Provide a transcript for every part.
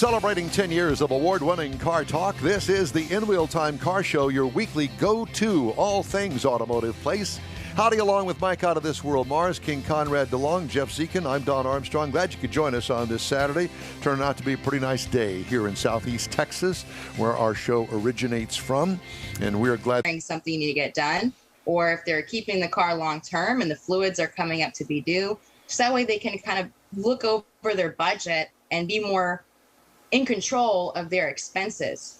Celebrating 10 years of award-winning car talk, this is the In Wheel Time Car Show, your weekly go-to all things automotive place. Howdy, along with Mike out of this world, Mars, King Conrad DeLong, Jeff Dziekan. I'm Don Armstrong. Glad you could join us on this Saturday. Turned out to be a pretty nice day here in Southeast Texas, where our show originates from, and we're glad. Something you need to get done, or if they're keeping the car long-term and the fluids are coming up to be due, so that way they can kind of look over their budget and be more in control of their expenses.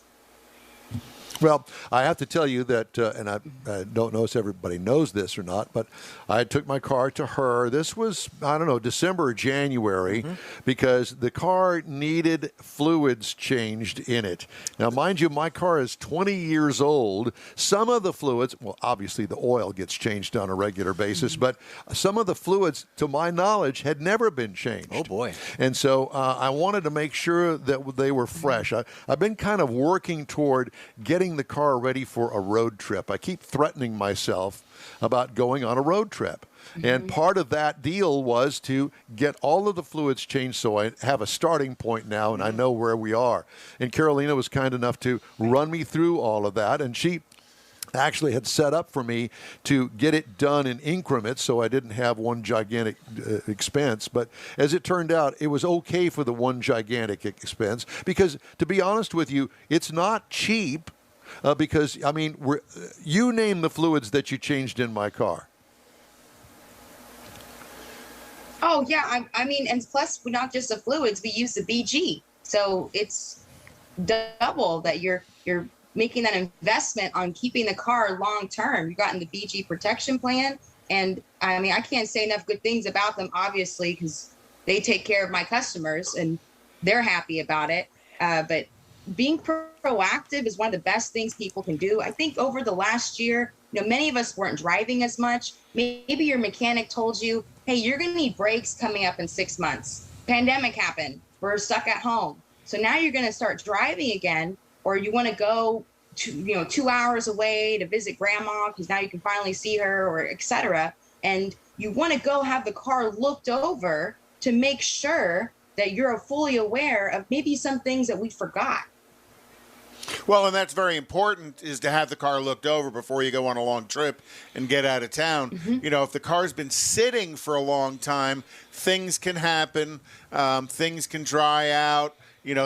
Well, I have to tell you that, and I don't know if everybody knows this or not, but I took my car to her. This was, I don't know, December or January, because the car needed fluids changed in it. Now, mind you, my car is 20 years old. Some of the fluids, well, obviously the oil gets changed on a regular basis, but some of the fluids, to my knowledge, had never been changed. Oh, boy. And so I wanted to make sure that they were fresh. I've been kind of working toward getting the car ready for a road trip. I keep threatening myself about going on a road trip. And part of that deal was to get all of the fluids changed so I have a starting point now and I know where we are. And Karolena was kind enough to run me through all of that, and she actually had set up for me to get it done in increments so I didn't have one gigantic expense. But as it turned out, it was okay for the one gigantic expense because, to be honest with you, it's not cheap. Because, I mean, you name the fluids that you changed in my car. Oh, yeah. I mean, and plus, not just the fluids, we use the BG. So it's double that you're making that investment on keeping the car long term. You've gotten the BG protection plan. And, I mean, I can't say enough good things about them, obviously, because they take care of my customers and they're happy about it. But being proactive is one of the best things people can do. I think over the last year, many of us weren't driving as much. Maybe your mechanic told you, hey, you're going to need brakes coming up in 6 months. Pandemic happened. We're stuck at home. So now you're going to start driving again, or you want to go to, 2 hours away to visit grandma because now you can finally see her, or et cetera. And you want to go have the car looked over to make sure that you're fully aware of maybe some things that we forgot. Well, and that's very important, is to have the car looked over before you go on a long trip and get out of town. If the car's been sitting for a long time, things can happen, things can dry out,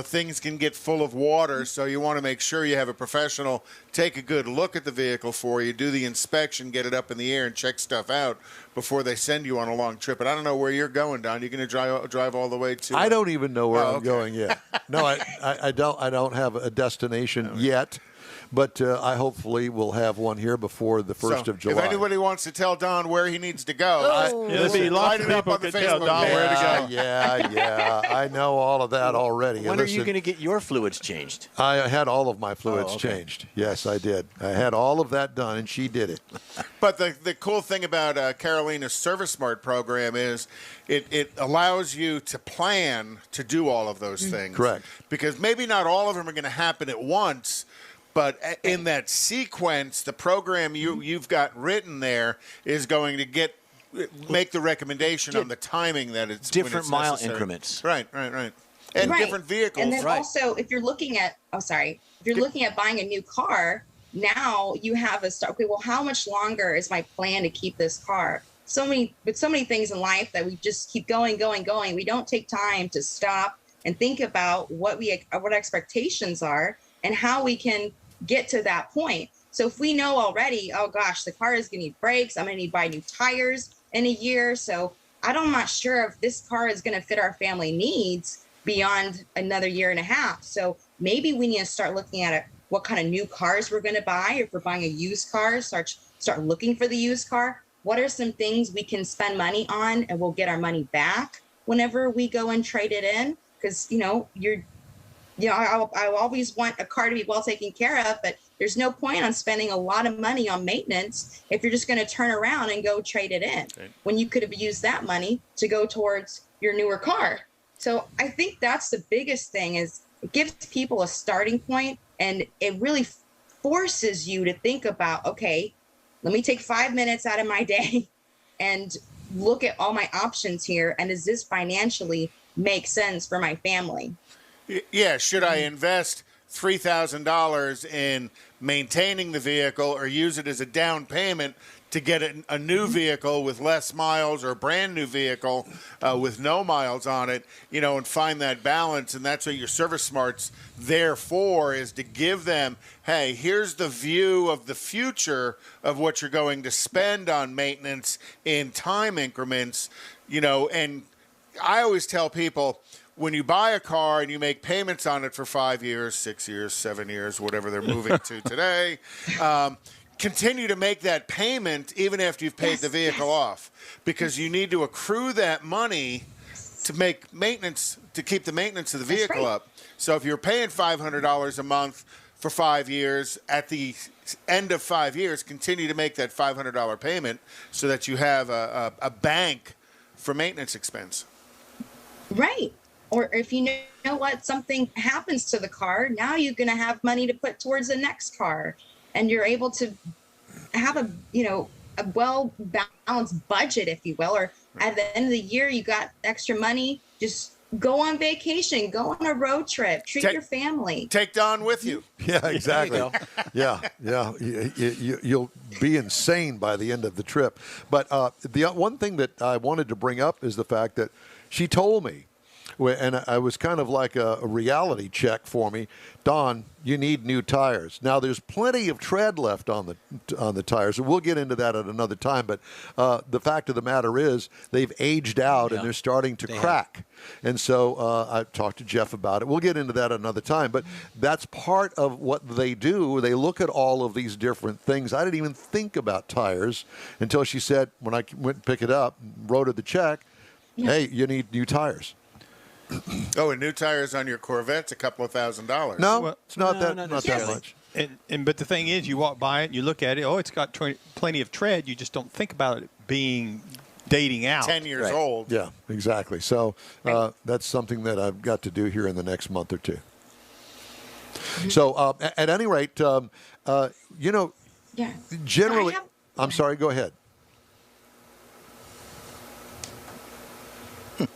things can get full of water. So you want to make sure you have a professional take a good look at the vehicle for you, do the inspection, get it up in the air and check stuff out before they send you on a long trip. And I don't know where you're going, Don. You're going to drive all the way to... I don't even know where I'm going yet. No, I don't have a destination yet. But I hopefully will have one here before the 1st of July. If anybody wants to tell Don where he needs to go, there'll be lots of people can tell Don where to go. Yeah. I know all of that already. When are you going to get your fluids changed? I had all of my fluids changed. Yes, I did. I had all of that done, and she did it. But the cool thing about Karolena's Service Smart program is it allows you to plan to do all of those things. Correct. Because maybe not all of them are going to happen at once, but in that sequence, the program you've got written there is going to make the recommendation on the timing that it's different when it's mile necessary. Increments. Right. And different vehicles. And then also, if you're looking at, buying a new car, now you have okay, well, how much longer is my plan to keep this car? So many things in life that we just keep going. We don't take time to stop and think about what expectations are and how we can get to that point. So if we know already, oh gosh, the car is going to need brakes, I'm going to need to buy new tires in a year. So I'm not sure if this car is going to fit our family needs beyond another year and a half. So maybe we need to start looking at what kind of new cars we're going to buy. If we're buying a used car, start looking for the used car. What are some things we can spend money on and we'll get our money back whenever we go and trade it in? Because, I always want a car to be well taken care of, but there's no point on spending a lot of money on maintenance if you're just going to turn around and go trade it in when you could have used that money to go towards your newer car. So I think that's the biggest thing, is it gives people a starting point, and it really forces you to think about, okay, let me take 5 minutes out of my day and look at all my options here. And does this financially make sense for my family? Yeah, should I invest $3,000 in maintaining the vehicle or use it as a down payment to get a new vehicle with less miles or a brand new vehicle with no miles on it, and find that balance? And that's what your Service Smart's there for, is to give them, hey, here's the view of the future of what you're going to spend on maintenance in time increments, and I always tell people, when you buy a car and you make payments on it for 5 years, 6 years, 7 years, whatever they're moving to today, continue to make that payment even after you've paid the vehicle off, because you need to accrue that money to make maintenance, to keep the maintenance of the vehicle up. So if you're paying $500 a month for 5 years, at the end of 5 years, continue to make that $500 payment so that you have a bank for maintenance expense. Right. Or if you know what, something happens to the car, now you're going to have money to put towards the next car, and you're able to have a well-balanced budget, if you will. Or at the end of the year, you got extra money, just go on vacation, go on a road trip, treat your family. Take Don with you. Yeah, exactly. Yeah. You'll be insane by the end of the trip. But the one thing that I wanted to bring up is the fact that she told me, and I was kind of like a reality check for me, Don, you need new tires. Now, there's plenty of tread left on the tires, and we'll get into that at another time. But the fact of the matter is, they've aged out and they're starting to crack. And so I talked to Jeff about it. We'll get into that another time. But that's part of what they do. They look at all of these different things. I didn't even think about tires until she said, when I went and picked it up, wrote her the check, hey, you need new tires. Oh, and new tires on your Corvette's a couple of $1,000. No, it's not that much. But the thing is, you walk by it, you look at it, it's got plenty of tread. You just don't think about it being dating out. 10 years old. Yeah, exactly. So that's something that I've got to do here in the next month or two. So at any rate, generally, I'm sorry, go ahead.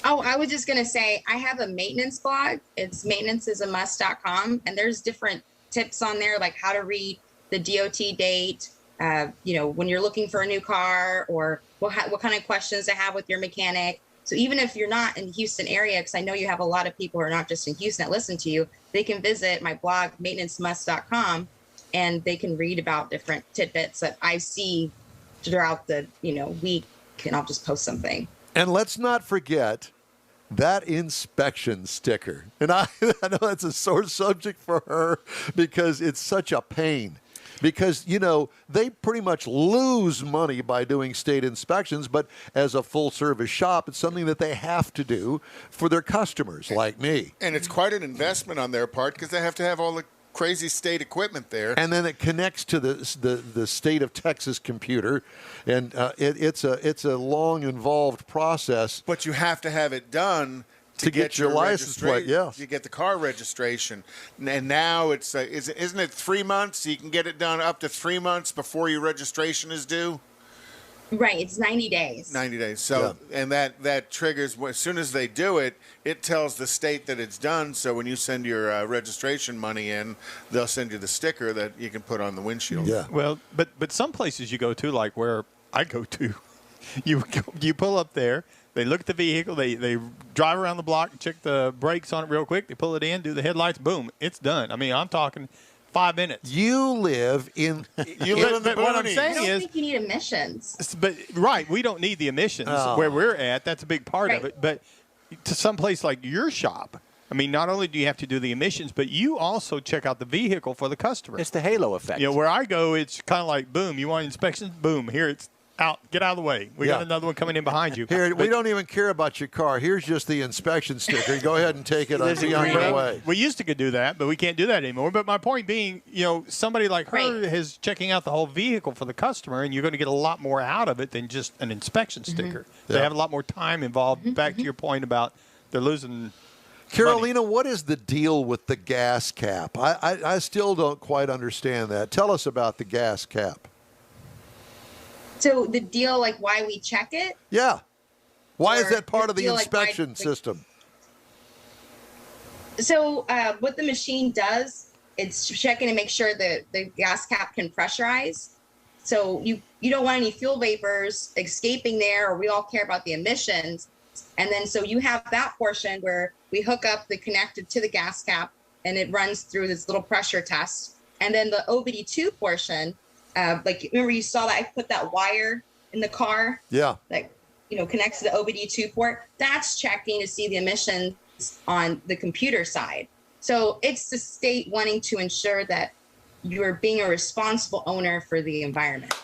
Oh, I was just going to say, I have a maintenance blog. It's maintenanceisamust.com. And there's different tips on there, like how to read the DOT date, when you're looking for a new car, or what kind of questions to have with your mechanic. So even if you're not in the Houston area, because I know you have a lot of people who are not just in Houston that listen to you, they can visit my blog, maintenanceisamust.com, and they can read about different tidbits that I see throughout the week, and I'll just post something. And let's not forget that inspection sticker. And I know that's a sore subject for her because it's such a pain. Because, they pretty much lose money by doing state inspections, but as a full-service shop, it's something that they have to do for their customers like me. And it's quite an investment on their part because they have to have all the crazy state equipment there, and then it connects to the state of Texas computer, and it's a long involved process. But you have to have it done to get your license plate. Yes, you get the car registration, and now isn't it 3 months? You can get it done up to 3 months before your registration is due. Right, it's 90 days. 90 days. So, and that triggers, as soon as they do it, it tells the state that it's done. So when you send your registration money in, they'll send you the sticker that you can put on the windshield. Yeah. Well, but some places you go to, like where I go to, you pull up there, they look at the vehicle, they drive around the block, check the brakes on it real quick, they pull it in, do the headlights, boom, it's done. I mean, I'm talking 5 minutes. You live in the boonies. What I'm saying I don't is, think you need emissions. But we don't need the emissions where we're at. That's a big part of it. But to some place like your shop, I mean, not only do you have to do the emissions, but you also check out the vehicle for the customer. It's the halo effect. Where I go, it's kind of like, boom, you want inspections? Boom, here it's out. Get out of the way. We got another one coming in behind you. Here, we don't even care about your car. Here's just the inspection sticker. Go ahead and take it and be on your way. We used to do that, but we can't do that anymore. But my point being, somebody like her is checking out the whole vehicle for the customer, and you're going to get a lot more out of it than just an inspection sticker. They have a lot more time involved. Back to your point about they're losing Karolena, money. what is the deal with the gas cap? I still don't quite understand that. Tell us about the gas cap. So the deal, like why we check it? Yeah. Why is Or that part of the deal, inspection system? So what the machine does, it's checking to make sure that the gas cap can pressurize. So you don't want any fuel vapors escaping there, or we all care about the emissions. And then so you have that portion where we hook up the connected to the gas cap, and it runs through this little pressure test. And then the OBD2 portion, like remember you saw that I put that wire in the car? Yeah. That connects to the OBD2 port. That's checking to see the emissions on the computer side. So it's the state wanting to ensure that you're being a responsible owner for the environment.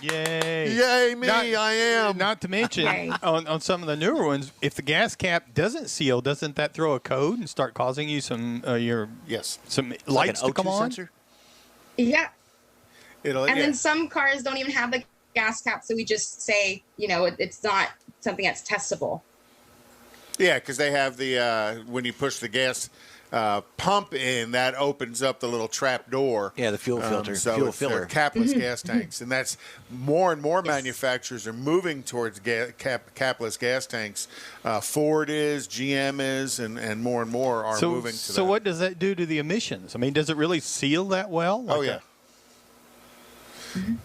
Yay. Yay, me, I am. Not to mention, on some of the newer ones, if the gas cap doesn't seal, doesn't that throw a code and start causing you some some lights to come on? Sensor? Yeah. It'll, and then some cars don't even have the gas cap, so we just say, it's not something that's testable. Yeah, because they have the when you push the gas pump in, that opens up the little trap door. Yeah, the fuel filter, so fuel it's filler. Capless gas tanks, and that's more and more manufacturers are moving towards capless gas tanks. Ford is, GM is, and more are moving to that. So what does that do to the emissions? I mean, does it really seal that well? Oh, yeah.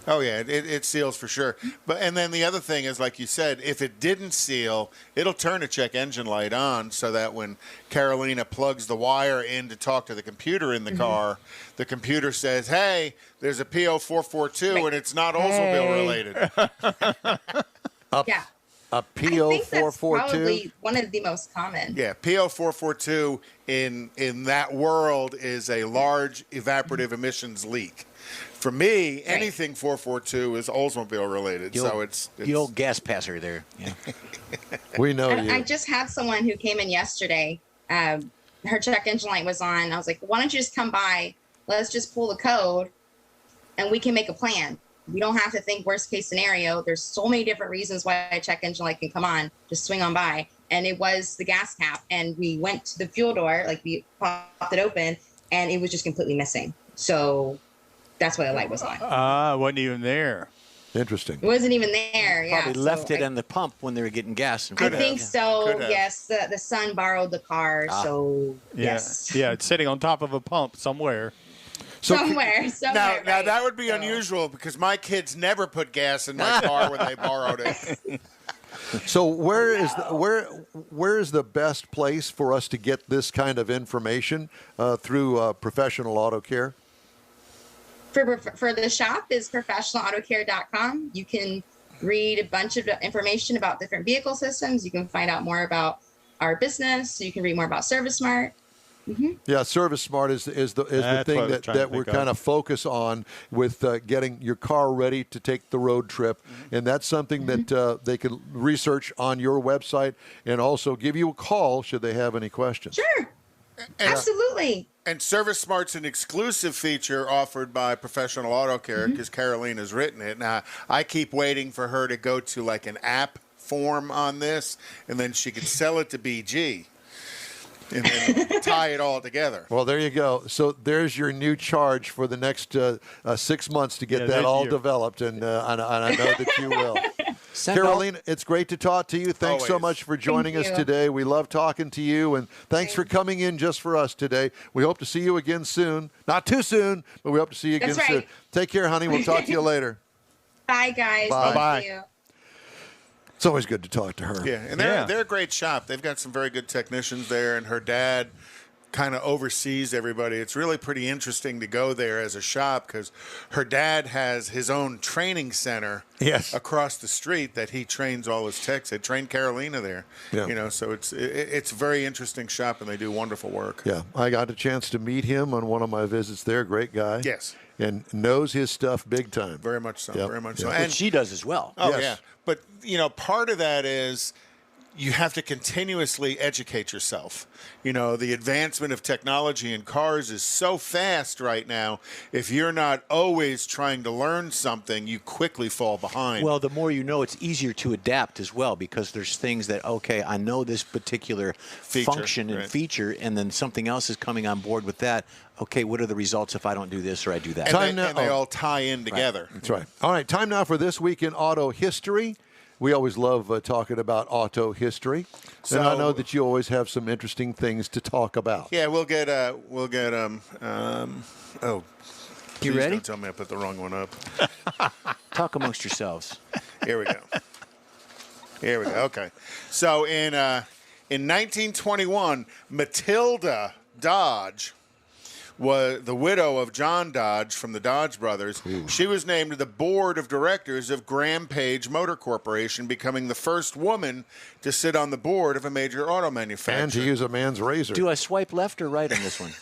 Oh yeah, it seals for sure. And then the other thing is, like you said, if it didn't seal, it'll turn a check engine light on, so that when Karolena plugs the wire in to talk to the computer in the car, the computer says, "Hey, there's a PO442 and it's not Oldsmobile related." Yeah. A I think that's PO442. probably one of the most common. Yeah, PO442 in that world is a large evaporative emissions leak. For me, anything 442 is Oldsmobile related, so it's the old gas passer there. Yeah. We know you. I just had someone who came in yesterday. Her check engine light was on. I was like, why don't you just come by? Let's just pull the code, and we can make a plan. We don't have to think worst case scenario. There's so many different reasons why a check engine light can come on. Just swing on by. And it was the gas cap. And we went to the fuel door, like we popped it open, and it was just completely missing. So that's why the light was on. Wasn't even there. Interesting. It wasn't even there. Yeah. Probably left it on the pump when they were getting gas. I think so. Could have. Yes. The son borrowed the car. So yes. Yeah, it's sitting on top of a pump somewhere. Somewhere. Now right. that would be unusual, because my kids never put gas in my car when they borrowed it. So where is the best place for us to get this kind of information through Professional Auto Care? For the shop is professionalautocare.com. You can read a bunch of information about different vehicle systems. You can find out more about our business. You can read more about Service Smart. Yeah, Service Smart is the thing that we're kind of focus on with getting your car ready to take the road trip, and that's something that they can research on your website and also give you a call should they have any questions. Sure, absolutely. And Service Smart's an exclusive feature offered by Professional Auto Care, because Karolena's written it. Now, I keep waiting for her to go to like an app form on this, and then she could sell it to BG. And then tie it all together. Well, there you go. So there's your new charge for the next 6 months to get that all developed, and I know that you will. Karolena, it's great to talk to you. Thanks so much for joining us today. We love talking to you, and thanks for coming in just for us today. We hope to see you again soon. Not too soon, but we hope to see you again soon. Take care, honey. We'll talk to you later. Bye, guys. Bye. Thank you. It's always good to talk to her. Yeah, and they're a great shop. They've got some very good technicians there, and her dad kind of oversees everybody. It's really pretty interesting to go there as a shop, because her dad has his own training center across the street that he trains all his techs. They train Karolena there. Yeah. So it's a very interesting shop, and they do wonderful work. Yeah, I got a chance to meet him on one of my visits there. Great guy. Yes. And knows his stuff big time. Very much so. Yep. Very much so. And And she does as well. Oh, Yes. yeah. But, part of that is you have to continuously educate yourself. The advancement of technology in cars is so fast right now. If you're not always trying to learn something, you quickly fall behind. Well, the more you know, it's easier to adapt as well, because there's things that, okay, I know this particular function and feature, and then something else is coming on board with that. Okay, what are the results if I don't do this or I do that? And they all tie in together. That's right. All right, time now for This Week in Auto History. We always love talking about auto history, and I know that you always have some interesting things to talk about. Yeah, oh, You please ready? Don't tell me I put the wrong one up. Talk amongst yourselves. Here we go. Okay. So in 1921, Matilda Dodge was the widow of John Dodge from the Dodge brothers. Ooh. She was named to the board of directors of Graham Page Motor Corporation, becoming the first woman to sit on the board of a major auto manufacturer. And to use a man's razor. Do I swipe left or right on this one?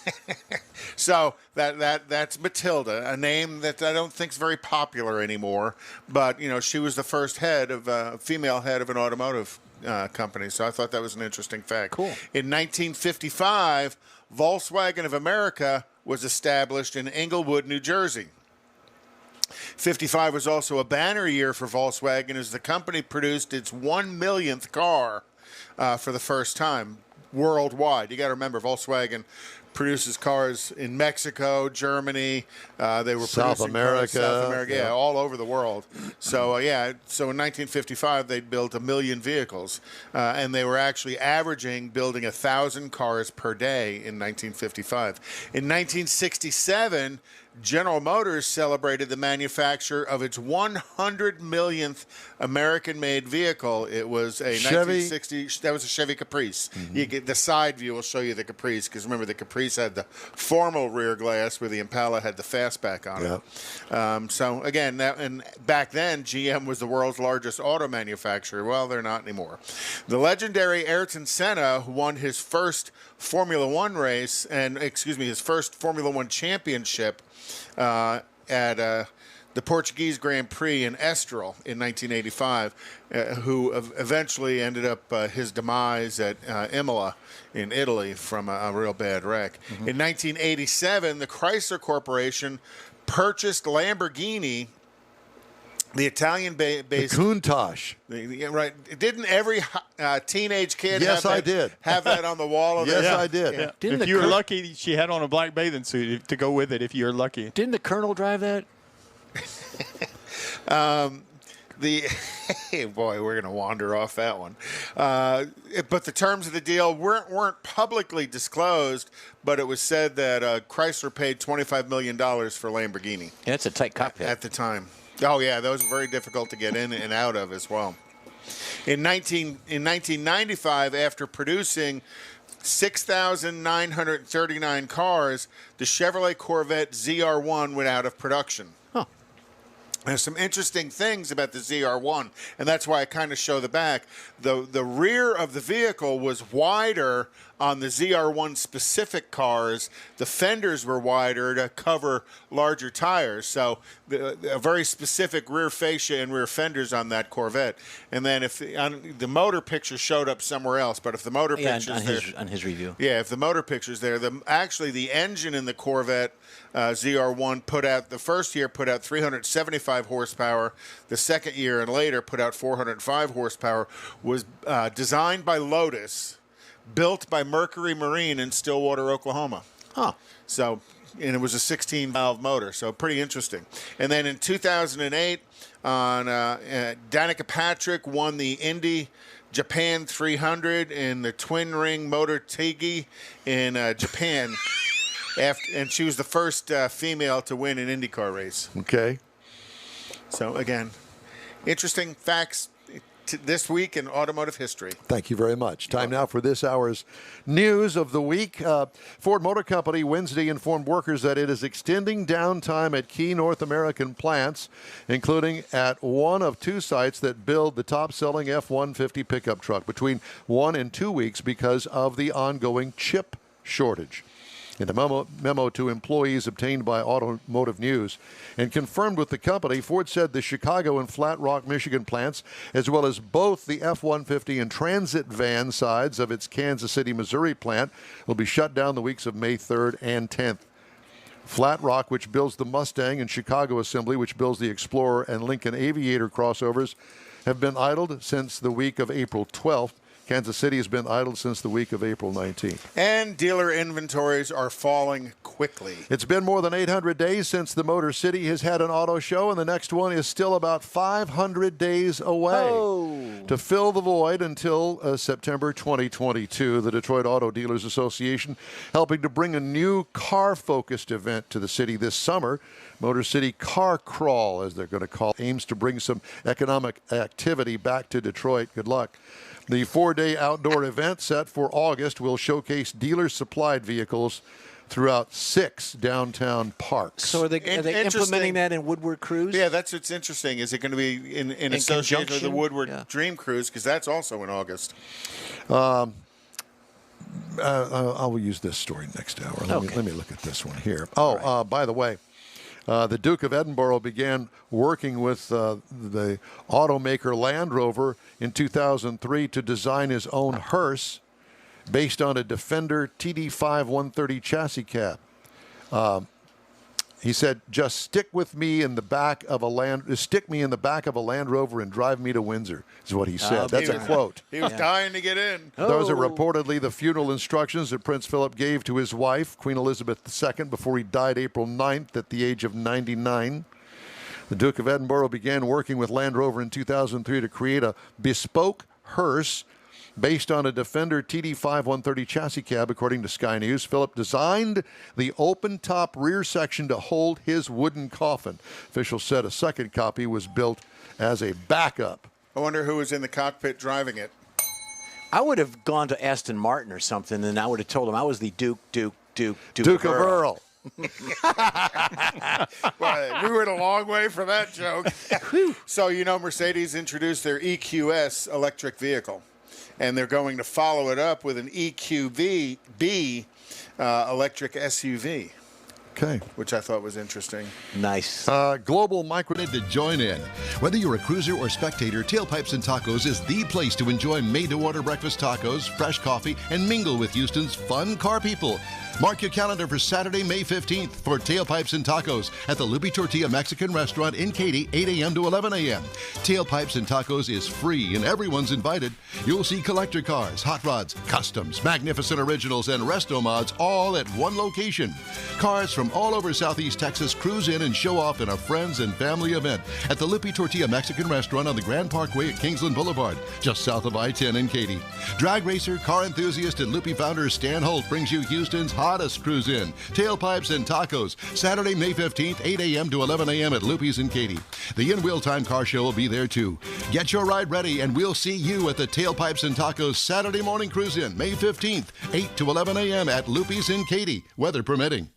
So that's Matilda, a name that I don't think is very popular anymore. But she was the first female head of an automotive company. So I thought that was an interesting fact. Cool. In 1955, Volkswagen of America was established in Englewood, New Jersey. 55 was also a banner year for Volkswagen as the company produced its 1 millionth car for the first time worldwide. You got to remember, Volkswagen produces cars in Mexico, Germany. They were South America, yeah, all over the world. So so in 1955 they built 1 million vehicles, and they were actually averaging building 1,000 cars per day in 1955. In 1967, General Motors celebrated the manufacture of its 100 millionth American-made vehicle. It was a Chevy. 1960. That was a Chevy Caprice. Mm-hmm. You get the side view will show you the Caprice, because remember the Caprice had the formal rear glass, where the Impala had the fastback on it. So again, back then GM was the world's largest auto manufacturer. Well, they're not anymore. The legendary Ayrton Senna, who won his first Formula One race his first Formula One championship at the Portuguese Grand Prix in Estoril in 1985, who eventually ended up his demise at Imola in Italy from a real bad wreck. Mm-hmm. In 1987, the Chrysler Corporation purchased Lamborghini, the Italian-based... The Countach. Right. Didn't every teenage kid have that on the wall of Yes, I did. Yeah. Didn't if you were lucky, she had on a black bathing suit to go with it, if you're lucky. Didn't the Colonel drive that? Boy, we're going to wander off that one. But the terms of the deal weren't publicly disclosed, but it was said that Chrysler paid $25 million for Lamborghini. Yeah, it's a tight cockpit. At the time. Oh, yeah, those were very difficult to get in and out of as well. In 1995, after producing 6,939 cars, the Chevrolet Corvette ZR1 went out of production. Huh. There's some interesting things about the ZR1, and that's why I kind of show the back. The rear of the vehicle was wider on the ZR1 specific cars. The fenders were wider to cover larger tires, so a very specific rear fascia and rear fenders on that Corvette. And then if the motor picture showed up somewhere else, but if the motor picture's on his review. Yeah, if the motor picture's there, actually the engine in the Corvette ZR1 the first year put out 375 horsepower. The second year and later put out 405 horsepower. Was designed by Lotus, built by Mercury Marine in Stillwater, Oklahoma. Huh. So, and it was a 16-valve motor, so pretty interesting. And then in 2008, Danica Patrick won the Indy Japan 300 in the twin ring motor Tigi in Japan. And she was the first female to win an IndyCar race. Okay. So, again, interesting facts this week in automotive history. Thank you very much. Time now for this hour's news of the week. Ford Motor Company Wednesday informed workers that it is extending downtime at key North American plants, including at one of two sites that build the top-selling F-150 pickup truck, between 1 and 2 weeks because of the ongoing chip shortage. In a memo to employees obtained by Automotive News and confirmed with the company, Ford said the Chicago and Flat Rock, Michigan plants, as well as both the F-150 and transit van sides of its Kansas City, Missouri plant, will be shut down the weeks of May 3rd and 10th. Flat Rock, which builds the Mustang, and Chicago Assembly, which builds the Explorer and Lincoln Aviator crossovers, have been idled since the week of April 12th. Kansas City has been idle since the week of April 19th. And dealer inventories are falling quickly. It's been more than 800 days since the Motor City has had an auto show, and the next one is still about 500 days away. To fill the void until September 2022, the Detroit Auto Dealers Association helping to bring a new car-focused event to the city this summer. Motor City Car Crawl, as they're going to call it, aims to bring some economic activity back to Detroit. Good luck. The 4-day outdoor event set for August will showcase dealer-supplied vehicles throughout 6 downtown parks. So are they implementing that in Woodward Cruise? Yeah, that's what's interesting. Is it going to be in association with the Woodward Dream Cruise? Because that's also in August. I will use this story next hour. Let me look at this one here. By the way, the Duke of Edinburgh began working with the automaker Land Rover in 2003 to design his own hearse based on a Defender TD5 130 chassis cab. He said, "Just stick me in the back of a Land Rover and drive me to Windsor," is what he said. That's a quote. He was dying to get in. Those are reportedly the funeral instructions that Prince Philip gave to his wife, Queen Elizabeth II, before he died April 9th at the age of 99. The Duke of Edinburgh began working with Land Rover in 2003 to create a bespoke hearse based on a Defender TD5 130 chassis cab, according to Sky News. Philip designed the open-top rear section to hold his wooden coffin. Officials said a second copy was built as a backup. I wonder who was in the cockpit driving it. I would have gone to Aston Martin or something, and I would have told him I was the Duke of Earl. Well, we went a long way for that joke. So, Mercedes introduced their EQS electric vehicle, and they're going to follow it up with an EQB electric SUV. Okay. Which I thought was interesting. Nice. Global Micro to join in. Whether you're a cruiser or spectator, Tailpipes and Tacos is the place to enjoy made-to-order breakfast tacos, fresh coffee, and mingle with Houston's fun car people. Mark your calendar for Saturday, May 15th for Tailpipes and Tacos at the Lupi Tortilla Mexican Restaurant in Katy, 8 a.m. to 11 a.m. Tailpipes and Tacos is free and everyone's invited. You'll see collector cars, hot rods, customs, magnificent originals, and resto mods all at one location. Cars from all over Southeast Texas cruise in and show off in a friends and family event at the Lupi Tortilla Mexican Restaurant on the Grand Parkway at Kingsland Boulevard, just south of I-10 in Katy. Drag racer, car enthusiast, and Lupi founder Stan Holt brings you Houston's hottest cruise in, Tailpipes and Tacos, Saturday, May 15th, 8 a.m. to 11 a.m. at Lupi's in Katy. The In Wheel Time Car Show will be there too. Get your ride ready, and we'll see you at the Tailpipes and Tacos Saturday morning cruise in, May 15th, 8 to 11 a.m. at Lupi's in Katy, weather permitting.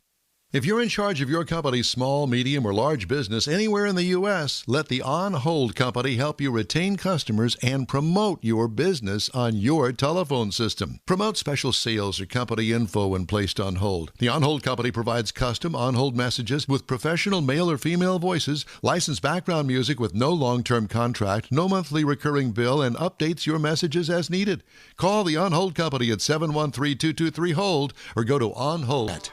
If you're in charge of your company's small, medium, or large business anywhere in the U.S., let the On Hold Company help you retain customers and promote your business on your telephone system. Promote special sales or company info when placed on hold. The On Hold Company provides custom on-hold messages with professional male or female voices, licensed background music with no long-term contract, no monthly recurring bill, and updates your messages as needed. Call the On Hold Company at 713-223-HOLD or go to onhold.